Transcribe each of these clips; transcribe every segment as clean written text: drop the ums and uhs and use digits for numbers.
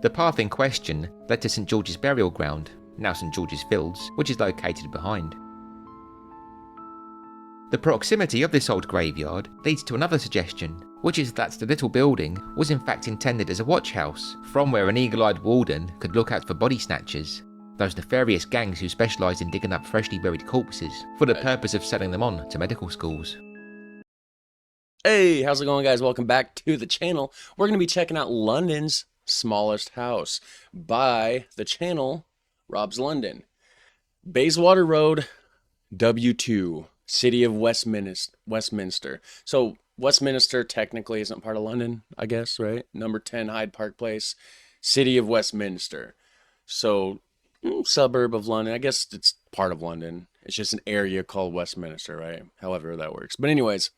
The path in question led to St George's Burial Ground, now St George's Fields, which is located behind. The proximity of this old graveyard leads to another suggestion, which is that the little building was in fact intended as a watch house, from where an eagle-eyed warden could look out for body snatchers, those nefarious gangs who specialised in digging up freshly buried corpses for the purpose of selling them on to medical schools. Hey, how's it going, guys? Welcome back to the channel. We're going to be checking out London's smallest house by the channel Rob's London. Bayswater Road, W2, City of Westminster. So Westminster technically isn't part of London, I guess, right? Number 10 Hyde Park Place, City of Westminster. So suburb of London. I guess it's part of London. It's just an area called Westminster, right? However that works. But anyways,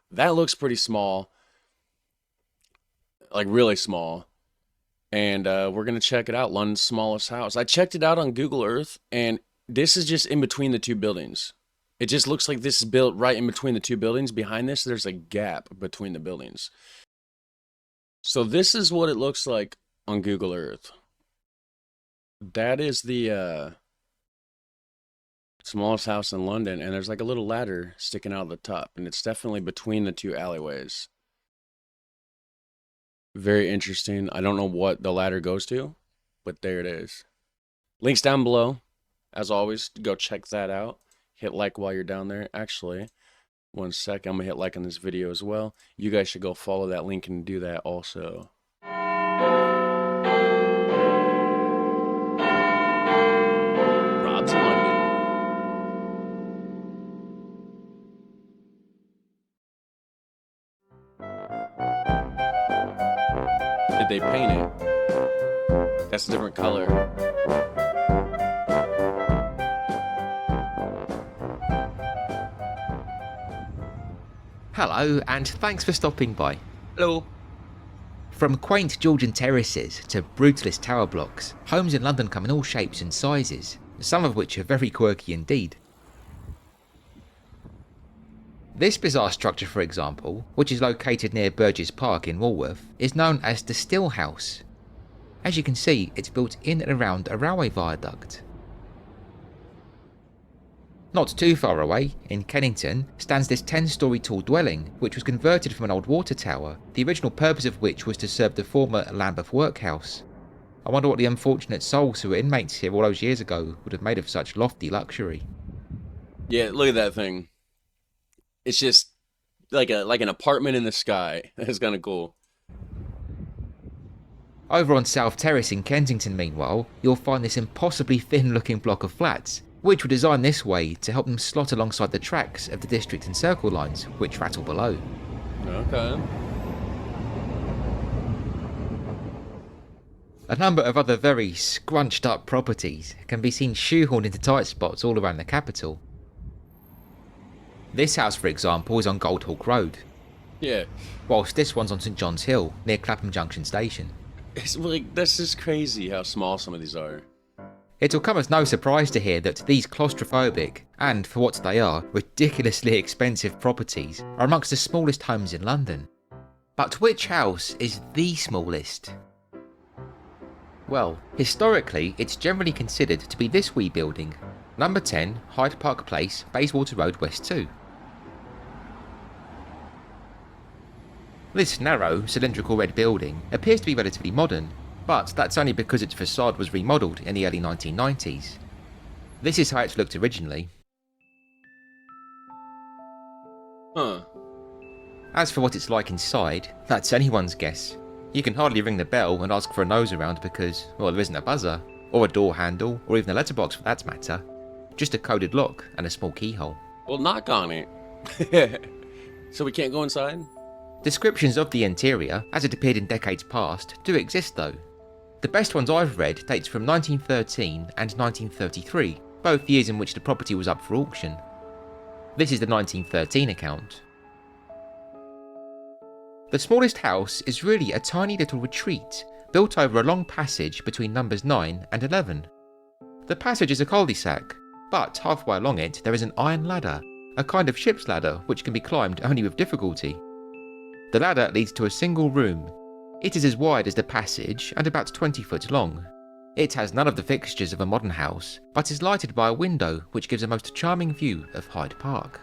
that looks pretty small. Like really small. And we're going to check it out. London's smallest house. I checked it out on Google Earth, and this is just in between the two buildings. It just looks like this is built right in between the two buildings. Behind this, there's a gap between the buildings. So this is what it looks like on Google Earth. That is the smallest house in London, and there's like a little ladder sticking out of the top, and it's definitely between the two alleyways. Very interesting. I don't know what the ladder goes to, but there it is. Links down below. As always, go check that out. Hit like while you're down there. Actually, one sec, I'm gonna hit like on this video as well. You guys should go follow that link and do that also. Rob's London. Did they paint it? That's a different color. Hello, and thanks for stopping by. Hello. From quaint Georgian terraces to brutalist tower blocks, homes in London come in all shapes and sizes, some of which are very quirky indeed. This bizarre structure, for example, which is located near Burgess Park in Walworth, is known as the Still House. As you can see, it's built in and around a railway viaduct. Not too far away, in Kennington, stands this 10-storey tall dwelling, which was converted from an old water tower, the original purpose of which was to serve the former Lambeth workhouse. I wonder what the unfortunate souls who were inmates here all those years ago would have made of such lofty luxury. Yeah, look at that thing. It's just like an apartment in the sky. That's kind of cool. Over on South Terrace in Kensington, meanwhile, you'll find this impossibly thin-looking block of flats, which were designed this way to help them slot alongside the tracks of the District and Circle lines, which rattle below. Okay. A number of other very scrunched up properties can be seen shoehorned into tight spots all around the capital. This house, for example, is on Goldhawk Road. Yeah. Whilst this one's on St John's Hill, near Clapham Junction Station. It's like, that's just crazy how small some of these are. It'll come as no surprise to hear that these claustrophobic, and for what they are, ridiculously expensive properties are amongst the smallest homes in London. But which house is the smallest? Well, historically it's generally considered to be this wee building, number 10 Hyde Park Place, Bayswater Road, West 2. This narrow, cylindrical red building appears to be relatively modern, but that's only because its facade was remodelled in the early 1990s. This is how it looked originally. Huh. As for what it's like inside, that's anyone's guess. You can hardly ring the bell and ask for a nose around because, well, there isn't a buzzer, or a door handle, or even a letterbox for that matter. Just a coded lock and a small keyhole. Well, knock on it. So we can't go inside? Descriptions of the interior, as it appeared in decades past, do exist though. The best ones I've read dates from 1913 and 1933, both years in which the property was up for auction. This is the 1913 account. The smallest house is really a tiny little retreat, built over a long passage between numbers 9 and 11. The passage is a cul-de-sac, but halfway along it there is an iron ladder, a kind of ship's ladder which can be climbed only with difficulty. The ladder leads to a single room, It is as wide as the passage and about 20 foot long. It has none of the fixtures of a modern house, but is lighted by a window which gives a most charming view of Hyde Park.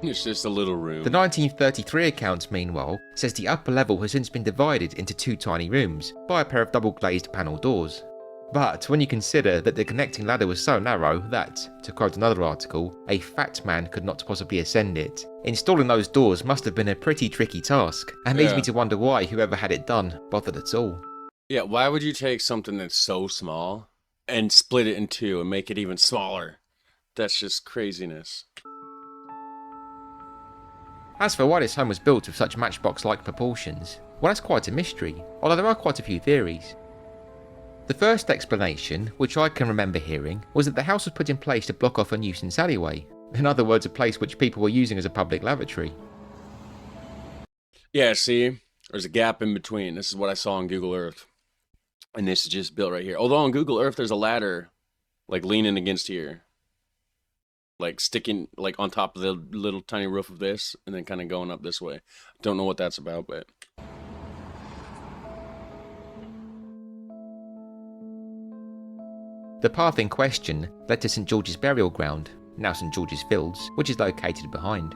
It's just a little room. The 1933 account, meanwhile, says the upper level has since been divided into 2 tiny rooms by a pair of double glazed panel doors. But when you consider that the connecting ladder was so narrow that, to quote another article, a fat man could not possibly ascend it, installing those doors must have been a pretty tricky task, and leads me to wonder why whoever had it done bothered at all. Yeah, why would you take something that's so small and split it in 2 and make it even smaller? That's just craziness. As for why this home was built with such matchbox-like proportions, well, that's quite a mystery, although there are quite a few theories. The first explanation, which I can remember hearing, was that the house was put in place to block off a nuisance alleyway. In other words, a place which people were using as a public lavatory. Yeah, see? There's a gap in between. This is what I saw on Google Earth. And this is just built right here. Although on Google Earth, there's a ladder, like, leaning against here. Like, sticking, like, on top of the little tiny roof of this, and then kind of going up this way. Don't know what that's about, but... The path in question led to St George's burial ground, now St George's Fields, which is located behind.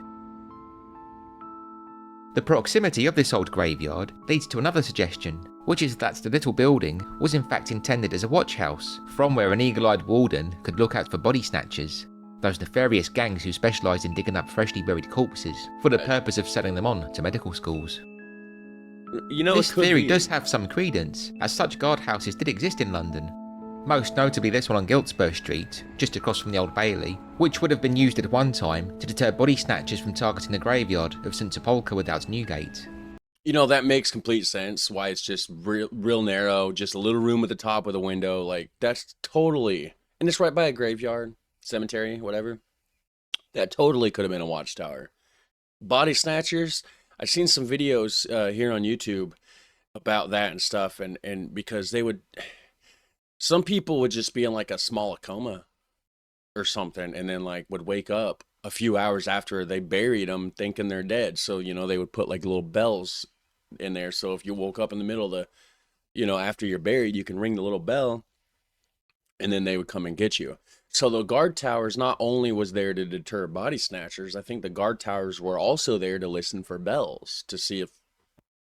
The proximity of this old graveyard leads to another suggestion, which is that the little building was in fact intended as a watch house, from where an eagle-eyed warden could look out for body snatchers, those nefarious gangs who specialised in digging up freshly buried corpses for the purpose of selling them on to medical schools. You know, this theory does have some credence, as such guardhouses did exist in London, most notably this one on Giltspur Street, just across from the Old Bailey, which would have been used at one time to deter body snatchers from targeting the graveyard of St Sepulchre without Newgate. You know, that makes complete sense, why it's just real narrow, just a little room at the top with a window, like, that's totally... And it's right by a graveyard, cemetery, whatever. That totally could have been a watchtower. Body snatchers, I've seen some videos here on YouTube about that and stuff, and because they would... Some people would just be in like a small coma or something, and then like would wake up a few hours after they buried them thinking they're dead. So, you know, they would put like little bells in there. So if you woke up in the middle of the, you know, after you're buried, you can ring the little bell and then they would come and get you. So the guard towers not only was there to deter body snatchers, I think the guard towers were also there to listen for bells to see if,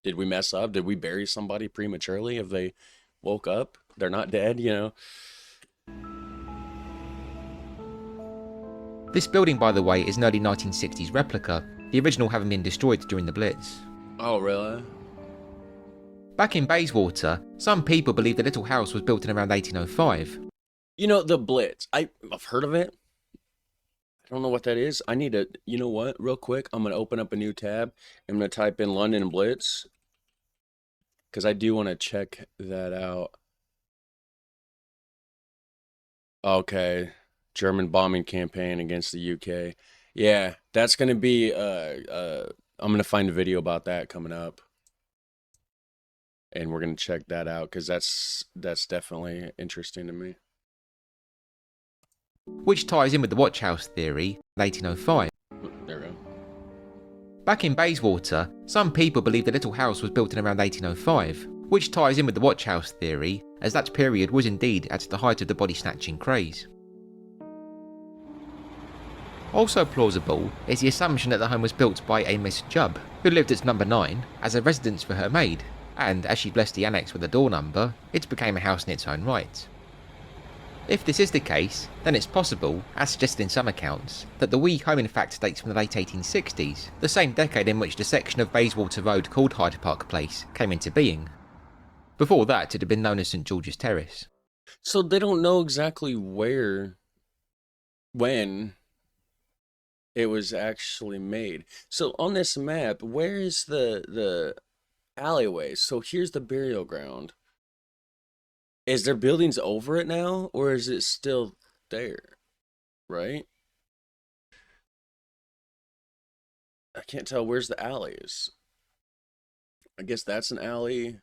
did we mess up? Did we bury somebody prematurely? If they woke up, they're not dead, you know? This building, by the way, is an early 1960s replica, the original having been destroyed during the Blitz. Oh, really? Back in Bayswater, some people believe the little house was built in around 1805. You know, the Blitz, I've heard of it. I don't know what that is. I need to, you know what, real quick, I'm going to open up a new tab. I'm going to type in London Blitz, because I do want to check that out. Okay, German bombing campaign against the UK. Yeah, that's going to be, I'm going to find a video about that coming up. And we're going to check that out, because that's definitely interesting to me. Which ties in with the watch house theory, 1805. There we go. Back in Bayswater, some people believe the little house was built in around 1805, which ties in with the watch house theory, as that period was indeed at the height of the body snatching craze. Also plausible is the assumption that the home was built by a Miss Jubb, who lived at number 9 as a residence for her maid, and as she blessed the annex with a door number, it became a house in its own right. If this is the case, then it's possible, as suggested in some accounts, that the wee home in fact dates from the late 1860s, the same decade in which the section of Bayswater Road called Hyde Park Place came into being. Before that, it had been known as St George's Terrace. So they don't know exactly when it was actually made. So on this map, where is the alleyway? So here's the burial ground. Is there buildings over it now, or is it still there? Right? I can't tell. Where's the alleys? I guess that's an alley.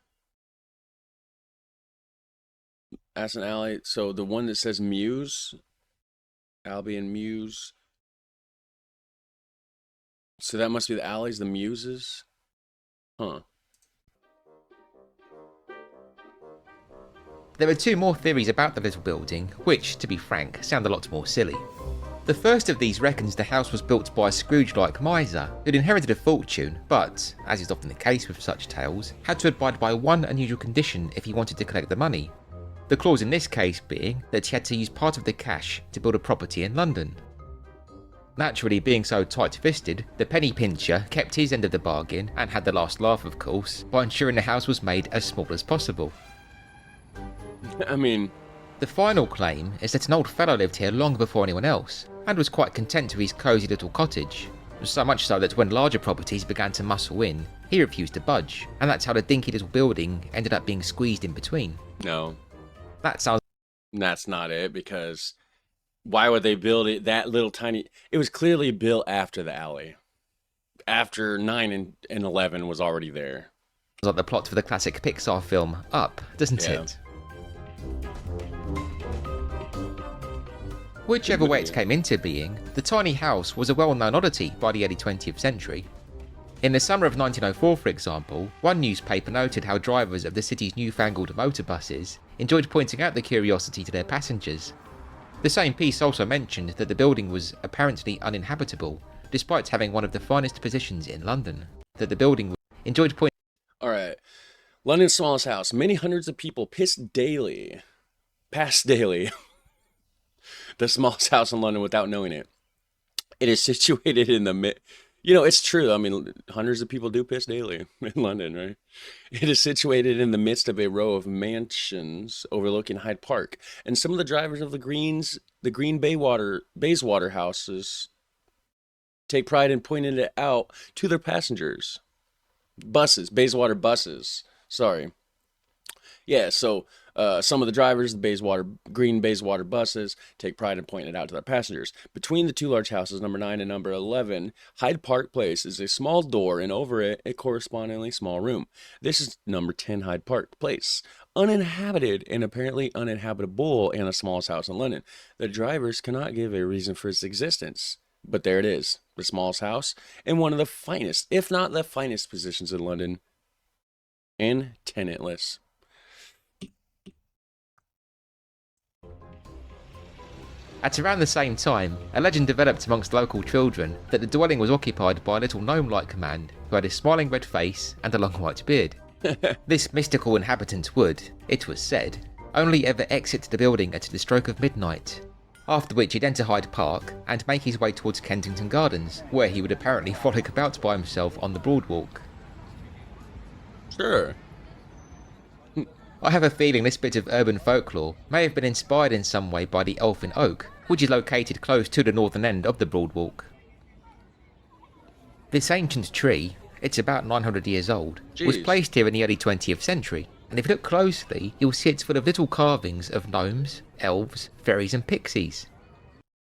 That's an alley. So the one that says Muse, Albion Muse. So that must be the alleys, the Muses. Huh. There are two more theories about the little building, which, to be frank, sound a lot more silly. The first of these reckons the house was built by a Scrooge-like miser who'd inherited a fortune, but, as is often the case with such tales, had to abide by one unusual condition if he wanted to collect the money. The clause in this case being that he had to use part of the cash to build a property in London. Naturally, being so tight-fisted, the penny pincher kept his end of the bargain and had the last laugh, of course, by ensuring the house was made as small as possible. I mean, the final claim is that an old fellow lived here long before anyone else, and was quite content with his cosy little cottage. So much so that when larger properties began to muscle in, he refused to budge, and that's how the dinky little building ended up being squeezed in between. no, That's not it, because why would they build it that little tiny? It was clearly built after the alley. After 9 and 11 was already there. like the plot for the classic Pixar film Up, doesn't it? Whichever way it came into being, the tiny house was a well-known oddity by the early 20th century. In the summer of 1904, for example, one newspaper noted how drivers of the city's newfangled motor buses enjoyed pointing out the curiosity to their passengers. The same piece also mentioned that the building was apparently uninhabitable, despite having one of the finest positions in London. Alright. London's smallest house. Many hundreds of people pass daily. The smallest house in London without knowing it. It is situated in the it's true. I mean, hundreds of people do piss daily in London, right? It is situated in the midst of a row of mansions overlooking Hyde Park, and some of the drivers of the Green Bayswater houses take pride in pointing it out to their passengers. Bayswater buses. Sorry. Yeah, so some of the drivers of the Green Bayswater buses take pride in pointing it out to their passengers. Between the two large houses, number 9 and number 11, Hyde Park Place is a small door, and over it, a correspondingly small room. This is number 10 Hyde Park Place, uninhabited and apparently uninhabitable, and the smallest house in London. The drivers cannot give a reason for its existence, but there it is, the smallest house, and one of the finest, if not the finest positions in London, and tenantless. At around the same time, a legend developed amongst local children that the dwelling was occupied by a little gnome-like man who had a smiling red face and a long white beard. This mystical inhabitant would, it was said, only ever exit the building at the stroke of midnight, after which he'd enter Hyde Park and make his way towards Kensington Gardens, where he would apparently frolic about by himself on the Broadwalk. Sure. I have a feeling this bit of urban folklore may have been inspired in some way by the Elfin Oak, which is located close to the northern end of the Broadwalk. This ancient tree, it's about 900 years old, was placed here in the early 20th century, and if you look closely, you'll see it's full of little carvings of gnomes, elves, fairies and pixies.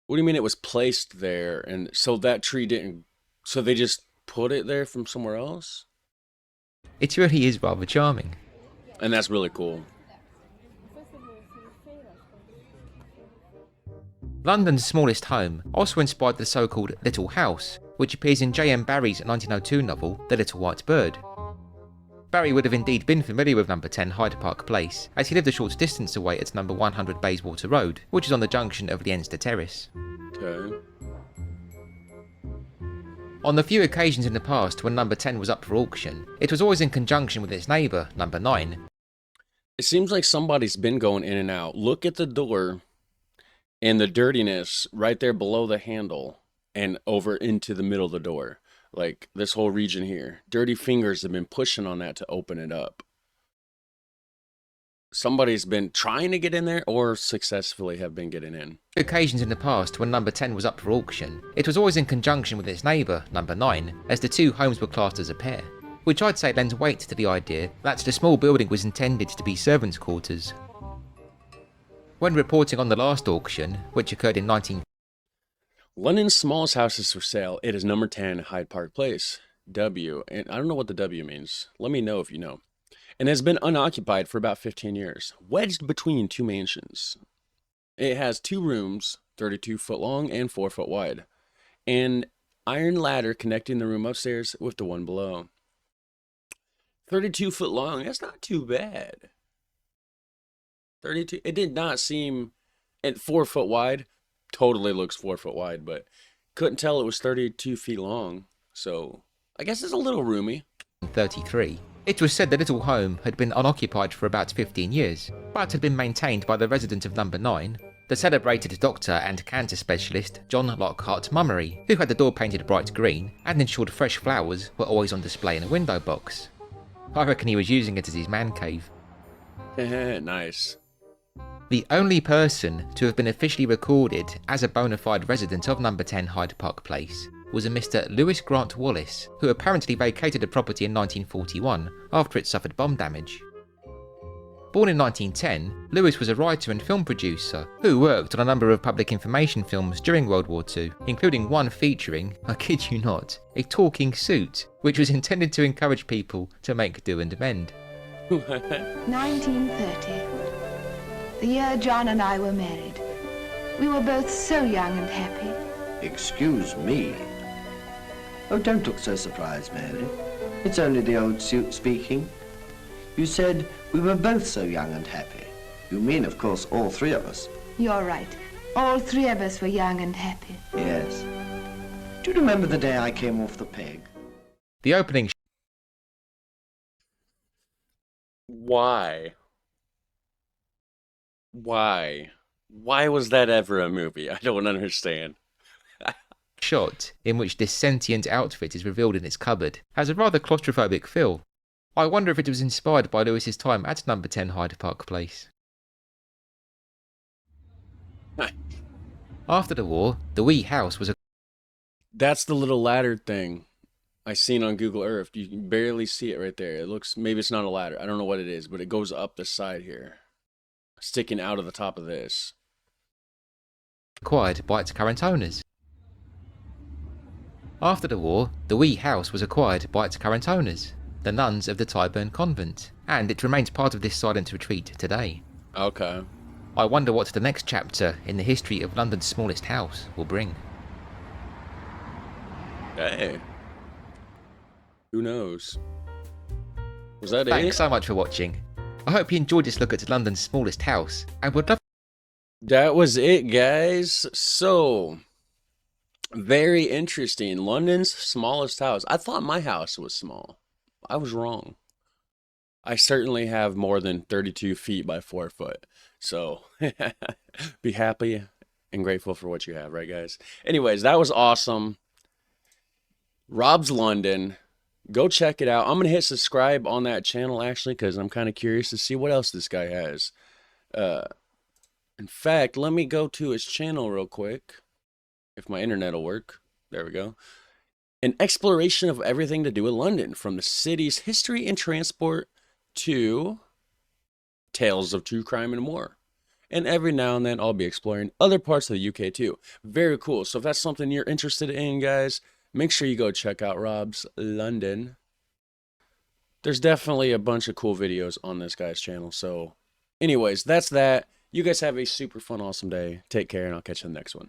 What do you mean it was placed there, and so that tree didn't... So they just put it there from somewhere else? It really is rather charming. And that's really cool. London's smallest home also inspired the so-called Little House, which appears in J.M. Barrie's 1902 novel, The Little White Bird. Barrie would have indeed been familiar with number 10 Hyde Park Place, as he lived a short distance away at number 100 Bayswater Road, which is on the junction of Leinster Terrace. Okay. On the few occasions in the past when number 10 was up for auction, it was always in conjunction with its neighbour, number 9. It seems like somebody's been going in and out. Look at the door and the dirtiness right there below the handle and over into the middle of the door. Like this whole region here. Dirty fingers have been pushing on that to open it up. Somebody's been trying to get in there or successfully have been getting in. Occasions in the past when number 10 was up for auction, it was always in conjunction with its neighbour, number 9, as the two homes were classed as a pair, which I'd say lends weight to the idea that the small building was intended to be servants' quarters. When reporting on the last auction, which occurred in London's smallest house is for sale. It is number 10 Hyde Park Place. W, and I don't know what the W means. Let me know if you know. And has been unoccupied for about 15 years, wedged between two mansions. It has 2 rooms, 32 foot long and 4 foot wide, and iron ladder connecting the room upstairs with the one below. 32 foot long. That's not too bad. 32. It did not seem at 4 foot wide. Totally looks 4 foot wide, but couldn't tell it was 32 feet long. So I guess it's a little roomy. 33. It was said the little home had been unoccupied for about 15 years, but had been maintained by the resident of number 9, the celebrated doctor and cancer specialist John Lockhart Mummery, who had the door painted bright green and ensured fresh flowers were always on display in a window box. I reckon he was using it as his man cave. Nice. The only person to have been officially recorded as a bona fide resident of number 10 Hyde Park Place was a Mr. Lewis Grant Wallace, who apparently vacated the property in 1941 after it suffered bomb damage. Born in 1910, Lewis was a writer and film producer who worked on a number of public information films during World War II, including one featuring, I kid you not, a talking suit, which was intended to encourage people to make do and amend. 1930. The year John and I were married. We were both so young and happy. Excuse me. Oh, don't look so surprised, Mary. It's only the old suit speaking. You said we were both so young and happy. You mean, of course, all three of us. You're right. All three of us were young and happy. Yes. Do you remember the day I came off the peg? The opening Why? Why? Why was that ever a movie? I don't understand. shot, in which this sentient outfit is revealed in its cupboard, has a rather claustrophobic feel. I wonder if it was inspired by Lewis's time at number 10 Hyde Park Place. After the war, the wee house was a... That's the little ladder thing I seen on Google Earth. You can barely see it right there. It looks, maybe it's not a ladder. I don't know what it is, but it goes up the side here, sticking out of the top of this. acquired by its current owners. After the war, the wee house was acquired by its current owners, the nuns of the Tyburn Convent, and it remains part of this silent retreat today. Okay. I wonder what the next chapter in the history of London's smallest house will bring. Hey. Who knows? Was that Thanks it? so much for watching. I hope you enjoyed this look at London's smallest house, and would love... That was it, guys. So, very interesting. London's smallest house. I thought my house was small. I was wrong. I certainly have more than 32 feet by 4 foot. So, be happy and grateful for what you have, right, guys? Anyways, that was awesome. Rob's London. Go check it out. I'm going to hit subscribe on that channel, actually, because I'm kind of curious to see what else this guy has. In fact, let me go to his channel real quick. If my internet will work. There we go. An exploration of everything to do with London, from the city's history and transport to tales of true crime and more. And every now and then I'll be exploring other parts of the UK too. Very cool. So if that's something you're interested in, guys, make sure you go check out Rob's London. There's definitely a bunch of cool videos on this guy's channel. So anyways, that's that. You guys have a super fun, awesome day. Take care, and I'll catch you in the next one.